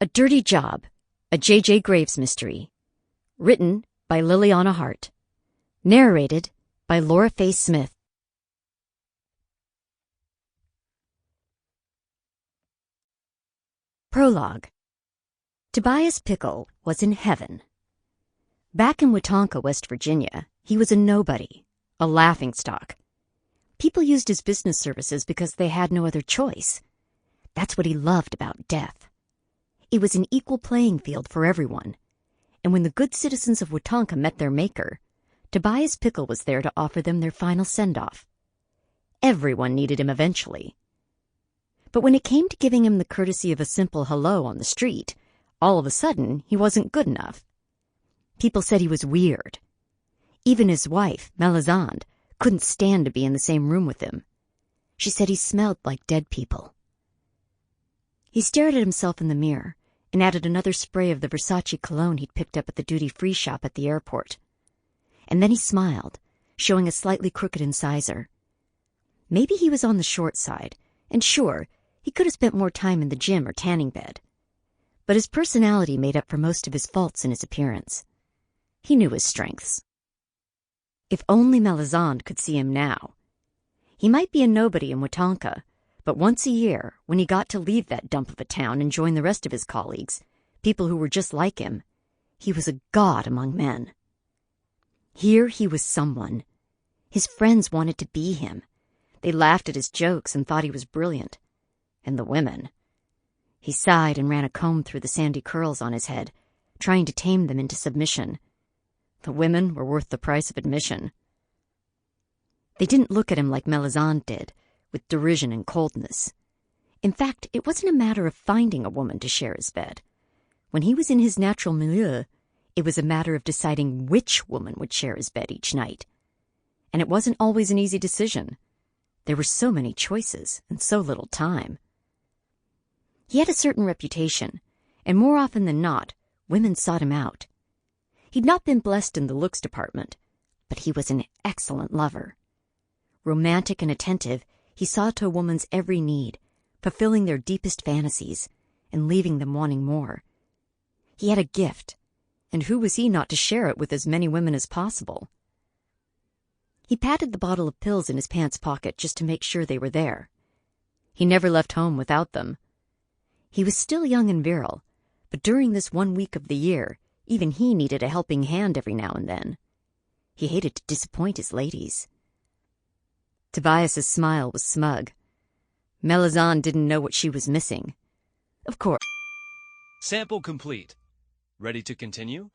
A Dirty Job, a J.J. Graves mystery. Written by Liliana Hart. Narrated by Faye Smith. Prologue. Tobias Pickle was in heaven. Back in Wetumpka, West Virginia, he was a nobody, a laughingstock. People used his business services because they had no other choice. That's what he loved about death. It was an equal playing field for everyone, and when the good citizens of Wetumpka met their maker, Tobias Pickle was there to offer them their final send-off. Everyone needed him eventually. But when it came to giving him the courtesy of a simple hello on the street, all of a sudden he wasn't good enough. People said he was weird. Even his wife, Melisande, couldn't stand to be in the same room with him. She said he smelled like dead people. He stared at himself in the mirror and added another spray of the Versace cologne he'd picked up at the duty-free shop at the airport. And then he smiled, showing a slightly crooked incisor. Maybe he was on the short side, and sure, he could have spent more time in the gym or tanning bed. But his personality made up for most of his faults in his appearance. He knew his strengths. If only Melisande could see him now. He might be a nobody in Wetumpka, but once a year, when he got to leave that dump of a town and join the rest of his colleagues, people who were just like him, he was a god among men. Here he was someone. His friends wanted to be him. They laughed at his jokes and thought he was brilliant. And the women. He sighed and ran a comb through the sandy curls on his head, trying to tame them into submission. The women were worth the price of admission. They didn't look at him like Melisande did, with derision and coldness. In fact, it wasn't a matter of finding a woman to share his bed. When he was in his natural milieu, it was a matter of deciding which woman would share his bed each night. And it wasn't always an easy decision. There were so many choices and so little time. He had a certain reputation, and more often than not, women sought him out. He'd not been blessed in the looks department, but he was an excellent lover. Romantic and attentive, he saw to a woman's every need, fulfilling their deepest fantasies and leaving them wanting more. He had a gift, and who was he not to share it with as many women as possible? He patted the bottle of pills in his pants pocket just to make sure they were there. He never left home without them. He was still young and virile, but during this 1 week of the year, even he needed a helping hand every now and then. He hated to disappoint his ladies. Tobias's smile was smug. Melisande didn't know what she was missing. Of course. Sample complete. Ready to continue?